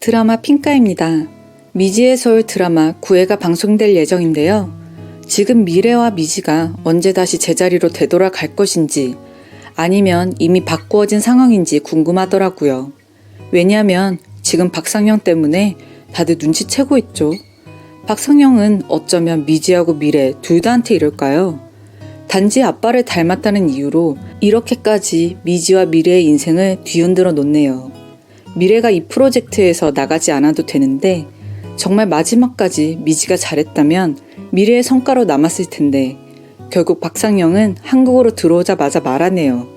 드라마 핑카입니다. 미지의 서울 드라마 9회가 방송될 예정인데요. 지금 미래와 미지가 언제 다시 제자리로 되돌아갈 것인지 아니면 이미 바꾸어진 상황인지 궁금하더라고요. 왜냐하면 지금 박상영 때문에 다들 눈치채고 있죠. 박상영은 어쩌면 미지하고 미래 둘 다한테 이럴까요? 단지 아빠를 닮았다는 이유로 이렇게까지 미지와 미래의 인생을 뒤흔들어 놓네요. 미래가 이 프로젝트에서 나가지 않아도 되는데 정말 마지막까지 미지가 잘했다면 미래의 성과로 남았을 텐데 결국 박상영은 한국으로 들어오자마자 말하네요.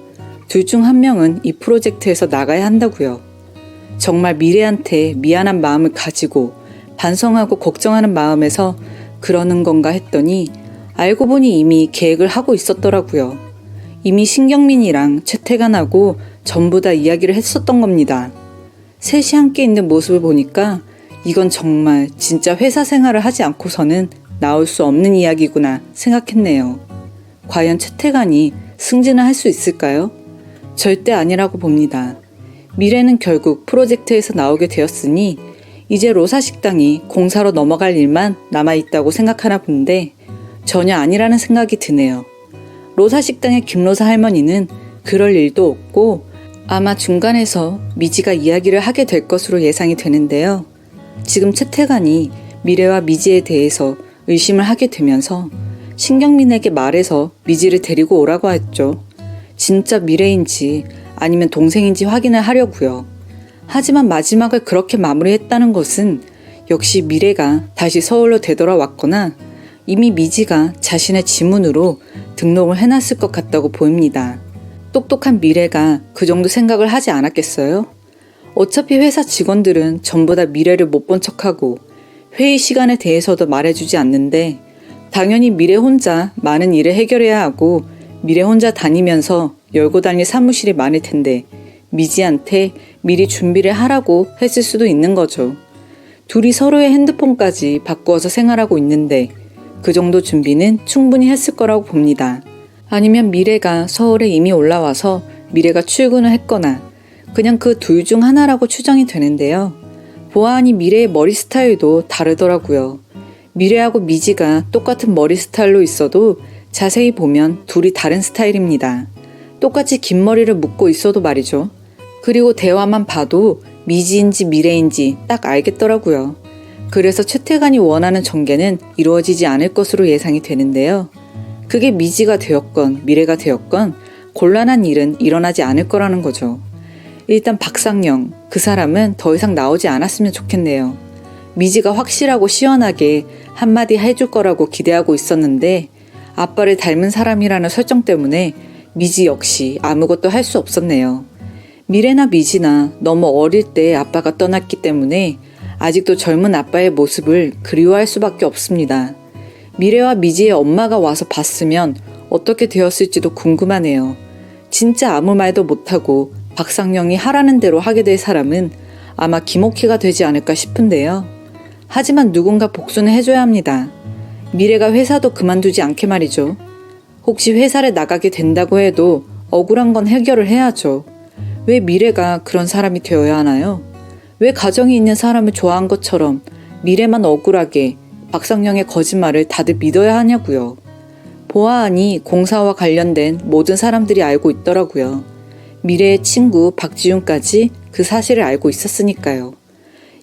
둘 중 한 명은 이 프로젝트에서 나가야 한다고요. 정말 미래한테 미안한 마음을 가지고 반성하고 걱정하는 마음에서 그러는 건가 했더니 알고 보니 이미 계획을 하고 있었더라고요. 이미 신경민이랑 최태관하고 전부 다 이야기를 했었던 겁니다. 셋이 함께 있는 모습을 보니까 이건 정말 진짜 회사 생활을 하지 않고서는 나올 수 없는 이야기구나 생각했네요. 과연 최태관이 승진을 할 수 있을까요? 절대 아니라고 봅니다. 미래는 결국 프로젝트에서 나오게 되었으니 이제 로사식당이 공사로 넘어갈 일만 남아있다고 생각하나 본데 전혀 아니라는 생각이 드네요. 로사식당의 김로사 할머니는 그럴 일도 없고 아마 중간에서 미지가 이야기를 하게 될 것으로 예상이 되는데요. 지금 최태관이 미래와 미지에 대해서 의심을 하게 되면서 신경민에게 말해서 미지를 데리고 오라고 했죠. 진짜 미래인지 아니면 동생인지 확인을 하려고요. 하지만 마지막을 그렇게 마무리했다는 것은 역시 미래가 다시 서울로 되돌아왔거나 이미 미지가 자신의 지문으로 등록을 해놨을 것 같다고 보입니다. 똑똑한 미래가 그 정도 생각을 하지 않았겠어요? 어차피 회사 직원들은 전부 다 미래를 못 본 척하고 회의 시간에 대해서도 말해주지 않는데 당연히 미래 혼자 많은 일을 해결해야 하고 미래 혼자 다니면서 열고 다닐 사무실이 많을 텐데 미지한테 미리 준비를 하라고 했을 수도 있는 거죠. 둘이 서로의 핸드폰까지 바꾸어서 생활하고 있는데 그 정도 준비는 충분히 했을 거라고 봅니다. 아니면 미래가 서울에 이미 올라와서 미래가 출근을 했거나 그냥 그 둘 중 하나라고 추정이 되는데요. 보아하니 미래의 머리 스타일도 다르더라고요. 미래하고 미지가 똑같은 머리 스타일로 있어도 자세히 보면 둘이 다른 스타일입니다. 똑같이 긴 머리를 묶고 있어도 말이죠. 그리고 대화만 봐도 미지인지 미래인지 딱 알겠더라고요. 그래서 최태관이 원하는 전개는 이루어지지 않을 것으로 예상이 되는데요. 그게 미지가 되었건 미래가 되었건 곤란한 일은 일어나지 않을 거라는 거죠. 일단 박상영, 그 사람은 더 이상 나오지 않았으면 좋겠네요. 미지가 확실하고 시원하게 한마디 해줄 거라고 기대하고 있었는데 아빠를 닮은 사람이라는 설정 때문에 미지 역시 아무것도 할 수 없었네요. 미래나 미지나 너무 어릴 때 아빠가 떠났기 때문에 아직도 젊은 아빠의 모습을 그리워할 수밖에 없습니다. 미래와 미지의 엄마가 와서 봤으면 어떻게 되었을지도 궁금하네요. 진짜 아무 말도 못하고 박상영이 하라는 대로 하게 될 사람은 아마 김옥희가 되지 않을까 싶은데요. 하지만 누군가 복수는 해줘야 합니다. 미래가 회사도 그만두지 않게 말이죠. 혹시 회사를 나가게 된다고 해도 억울한 건 해결을 해야죠. 왜 미래가 그런 사람이 되어야 하나요? 왜 가정이 있는 사람을 좋아한 것처럼 미래만 억울하게 박상영의 거짓말을 다들 믿어야 하냐고요. 보아하니 공사와 관련된 모든 사람들이 알고 있더라고요. 미래의 친구 박지윤까지 그 사실을 알고 있었으니까요.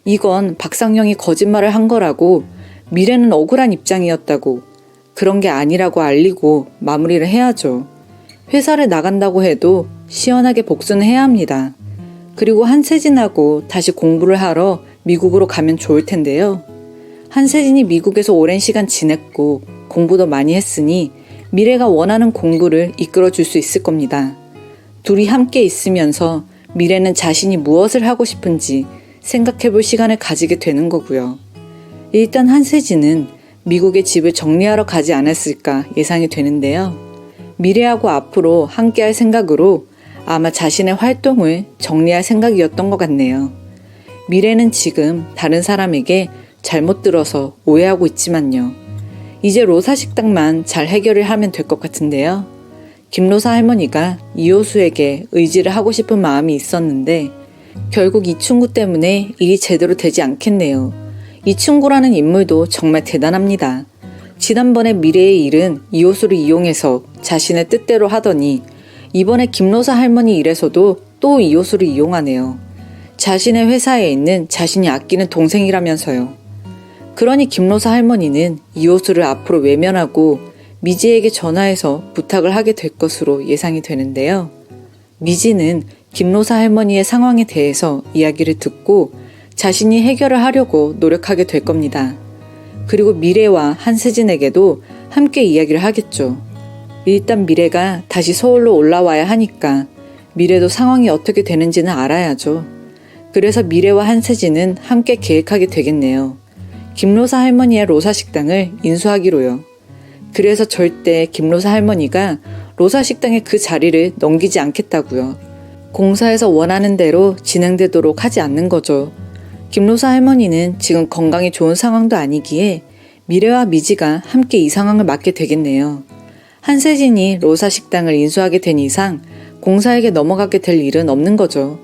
이건 박상영이 거짓말을 한 거라고 미래는 억울한 입장이었다고 그런 게 아니라고 알리고 마무리를 해야죠. 회사를 나간다고 해도 시원하게 복수는 해야 합니다. 그리고 한세진하고 다시 공부를 하러 미국으로 가면 좋을 텐데요. 한세진이 미국에서 오랜 시간 지냈고 공부도 많이 했으니 미래가 원하는 공부를 이끌어줄 수 있을 겁니다. 둘이 함께 있으면서 미래는 자신이 무엇을 하고 싶은지 생각해볼 시간을 가지게 되는 거고요. 일단 한세진은 미국의 집을 정리하러 가지 않았을까 예상이 되는데요. 미래하고 앞으로 함께할 생각으로 아마 자신의 활동을 정리할 생각이었던 것 같네요. 미래는 지금 다른 사람에게 잘못 들어서 오해하고 있지만요. 이제 로사식당만 잘 해결을 하면 될 것 같은데요. 김로사 할머니가 이호수에게 의지를 하고 싶은 마음이 있었는데 결국 이충구 때문에 일이 제대로 되지 않겠네요. 이충구라는 인물도 정말 대단합니다. 지난번에 미래의 일은 이호수를 이용해서 자신의 뜻대로 하더니 이번에 김로사 할머니 일에서도 또 이호수를 이용하네요. 자신의 회사에 있는 자신이 아끼는 동생이라면서요. 그러니 김로사 할머니는 이호수를 앞으로 외면하고 미지에게 전화해서 부탁을 하게 될 것으로 예상이 되는데요. 미지는 김로사 할머니의 상황에 대해서 이야기를 듣고 자신이 해결을 하려고 노력하게 될 겁니다. 그리고 미래와 한세진에게도 함께 이야기를 하겠죠. 일단 미래가 다시 서울로 올라와야 하니까 미래도 상황이 어떻게 되는지는 알아야죠. 그래서 미래와 한세진은 함께 계획하게 되겠네요. 김로사 할머니의 로사 식당을 인수하기로요. 그래서 절대 김로사 할머니가 로사 식당의 그 자리를 넘기지 않겠다고요. 공사에서 원하는 대로 진행되도록 하지 않는 거죠. 김로사 할머니는 지금 건강이 좋은 상황도 아니기에 미래와 미지가 함께 이 상황을 맡게 되겠네요. 한세진이 로사 식당을 인수하게 된 이상 공사에게 넘어가게 될 일은 없는 거죠.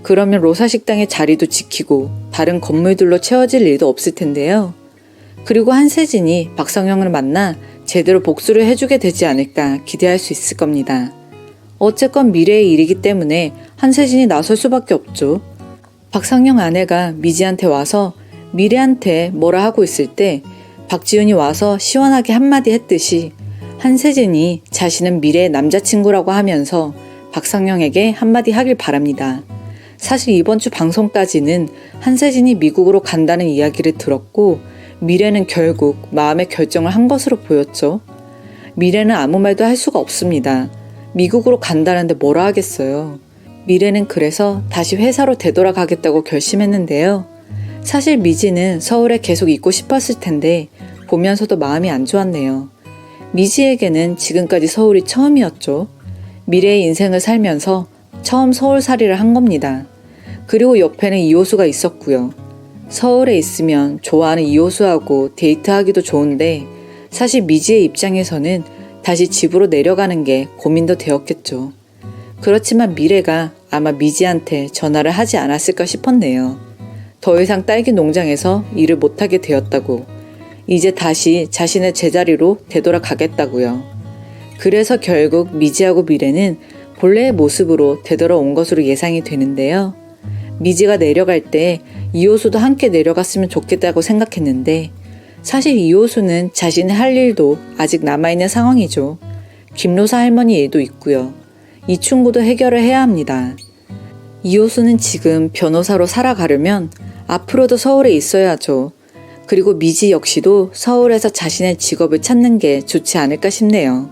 그러면 로사 식당의 자리도 지키고 다른 건물들로 채워질 일도 없을 텐데요. 그리고 한세진이 박성형을 만나 제대로 복수를 해주게 되지 않을까 기대할 수 있을 겁니다. 어쨌건 미래의 일이기 때문에 한세진이 나설 수밖에 없죠. 박상영 아내가 미지한테 와서 미래한테 뭐라 하고 있을 때 박지훈이 와서 시원하게 한마디 했듯이 한세진이 자신은 미래의 남자친구라고 하면서 박상영에게 한마디 하길 바랍니다. 사실 이번 주 방송까지는 한세진이 미국으로 간다는 이야기를 들었고 미래는 결국 마음의 결정을 한 것으로 보였죠. 미래는 아무 말도 할 수가 없습니다. 미국으로 간다는데 뭐라 하겠어요. 미래는 그래서 다시 회사로 되돌아가겠다고 결심했는데요. 사실 미지는 서울에 계속 있고 싶었을 텐데 보면서도 마음이 안 좋았네요. 미지에게는 지금까지 서울이 처음이었죠. 미래의 인생을 살면서 처음 서울살이를 한 겁니다. 그리고 옆에는 이호수가 있었고요. 서울에 있으면 좋아하는 이호수하고 데이트하기도 좋은데 사실 미지의 입장에서는 다시 집으로 내려가는 게 고민도 되었겠죠. 그렇지만 미래가 아마 미지한테 전화를 하지 않았을까 싶었네요. 더 이상 딸기 농장에서 일을 못하게 되었다고, 이제 다시 자신의 제자리로 되돌아가겠다고요. 그래서 결국 미지하고 미래는 본래의 모습으로 되돌아온 것으로 예상이 되는데요. 미지가 내려갈 때 이호수도 함께 내려갔으면 좋겠다고 생각했는데 사실 이호수는 자신의 할 일도 아직 남아있는 상황이죠. 김로사 할머니 일도 있고요. 이충구도 해결을 해야 합니다. 이호수는 지금 변호사로 살아가려면 앞으로도 서울에 있어야죠. 그리고 미지 역시도 서울에서 자신의 직업을 찾는 게 좋지 않을까 싶네요.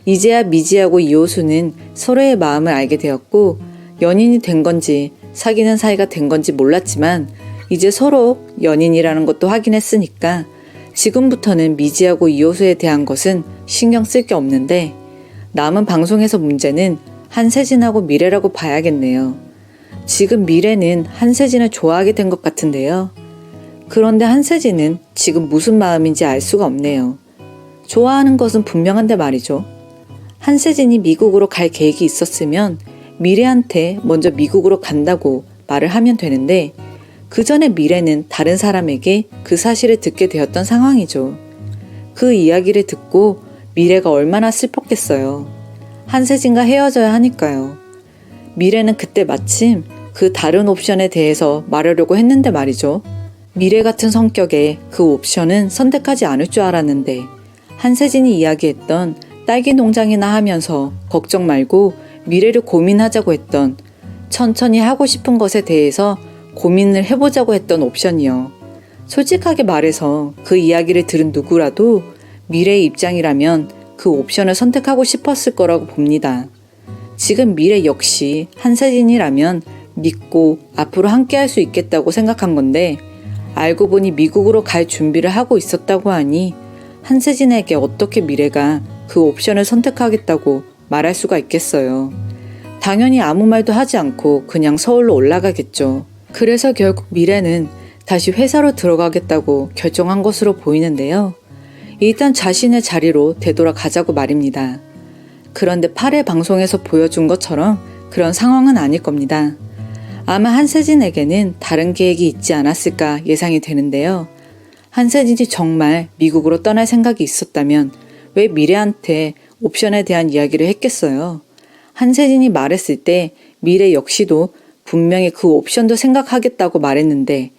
이제야 미지하고 이호수는 서로의 마음을 알게 되었고 연인이 된 건지 사귀는 사이가 된 건지 몰랐지만 이제 서로 연인이라는 것도 확인했으니까 지금부터는 미지하고 이호수에 대한 것은 신경 쓸 게 없는데 남은 방송에서 문제는 한세진하고 미래라고 봐야겠네요. 지금 미래는 한세진을 좋아하게 된 것 같은데요. 그런데 한세진은 지금 무슨 마음인지 알 수가 없네요. 좋아하는 것은 분명한데 말이죠. 한세진이 미국으로 갈 계획이 있었으면 미래한테 먼저 미국으로 간다고 말을 하면 되는데 그 전에 미래는 다른 사람에게 그 사실을 듣게 되었던 상황이죠. 그 이야기를 듣고 미래가 얼마나 슬펐겠어요. 한세진과 헤어져야 하니까요. 미래는 그때 마침 그 다른 옵션에 대해서 말하려고 했는데 말이죠. 미래 같은 성격에 그 옵션은 선택하지 않을 줄 알았는데 한세진이 이야기했던 딸기 농장이나 하면서 걱정 말고 미래를 고민하자고 했던 천천히 하고 싶은 것에 대해서 고민을 해보자고 했던 옵션이요. 솔직하게 말해서 그 이야기를 들은 누구라도 미래의 입장이라면 그 옵션을 선택하고 싶었을 거라고 봅니다. 지금 미래 역시 한세진이라면 믿고 앞으로 함께 할 수 있겠다고 생각한 건데 알고 보니 미국으로 갈 준비를 하고 있었다고 하니 한세진에게 어떻게 미래가 그 옵션을 선택하겠다고 말할 수가 있겠어요. 당연히 아무 말도 하지 않고 그냥 서울로 올라가겠죠. 그래서 결국 미래는 다시 회사로 들어가겠다고 결정한 것으로 보이는데요. 일단 자신의 자리로 되돌아가자고 말입니다. 그런데 8회 방송에서 보여준 것처럼 그런 상황은 아닐 겁니다. 아마 한세진에게는 다른 계획이 있지 않았을까 예상이 되는데요. 한세진이 정말 미국으로 떠날 생각이 있었다면 왜 미래한테 옵션에 대한 이야기를 했겠어요? 한세진이 말했을 때 미래 역시도 분명히 그 옵션도 생각하겠다고 말했는데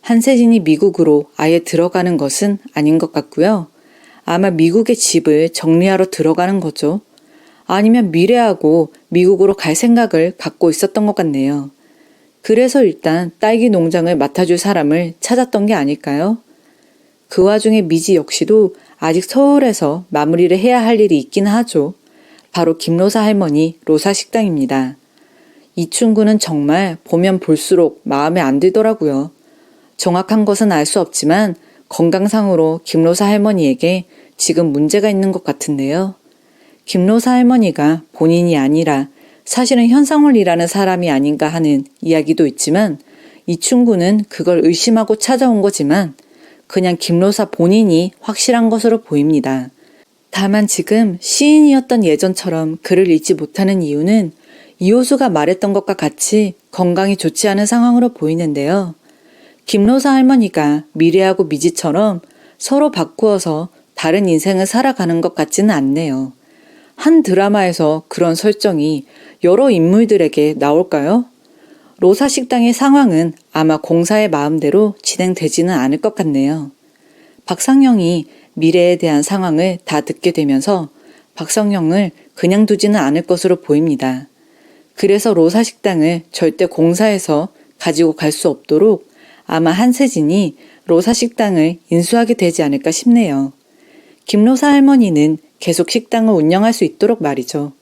한세진이 미국으로 아예 들어가는 것은 아닌 것 같고요. 아마 미국의 집을 정리하러 들어가는 거죠. 아니면 미래하고 미국으로 갈 생각을 갖고 있었던 것 같네요. 그래서 일단 딸기 농장을 맡아줄 사람을 찾았던 게 아닐까요? 그 와중에 미지 역시도 아직 서울에서 마무리를 해야 할 일이 있긴 하죠. 바로 김로사 할머니 로사 식당입니다. 이충구는 정말 보면 볼수록 마음에 안 들더라고요. 정확한 것은 알 수 없지만 건강상으로 김로사 할머니에게 지금 문제가 있는 것 같은데요. 김로사 할머니가 본인이 아니라 사실은 현상을 일하는 사람이 아닌가 하는 이야기도 있지만 이충구는 그걸 의심하고 찾아온 거지만 그냥 김로사 본인이 확실한 것으로 보입니다. 다만 지금 시인이었던 예전처럼 글을 읽지 못하는 이유는 이호수가 말했던 것과 같이 건강이 좋지 않은 상황으로 보이는데요. 김로사 할머니가 미래하고 미지처럼 서로 바꾸어서 다른 인생을 살아가는 것 같지는 않네요. 한 드라마에서 그런 설정이 여러 인물들에게 나올까요? 로사 식당의 상황은 아마 공사의 마음대로 진행되지는 않을 것 같네요. 박상영이 미래에 대한 상황을 다 듣게 되면서 박성영을 그냥 두지는 않을 것으로 보입니다. 그래서 로사 식당을 절대 공사해서 가지고 갈 수 없도록 아마 한세진이 로사 식당을 인수하게 되지 않을까 싶네요. 김로사 할머니는 계속 식당을 운영할 수 있도록 말이죠.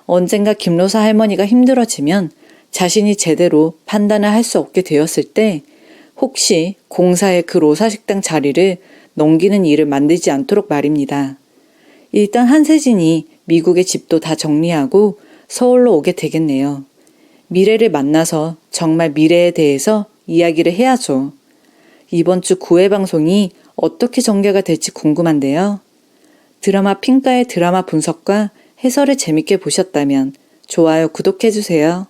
언젠가 김로사 할머니가 힘들어지면 자신이 제대로 판단을 할 수 없게 되었을 때 혹시 공사의 그 로사 식당 자리를 넘기는 일을 만들지 않도록 말입니다. 일단 한세진이 미국의 집도 다 정리하고 서울로 오게 되겠네요. 미래를 만나서 정말 미래에 대해서 이야기를 해야죠. 이번 주 9회 방송이 어떻게 전개가 될지 궁금한데요. 드라마 핑가의 드라마 분석과 해설을 재밌게 보셨다면 좋아요, 구독해주세요.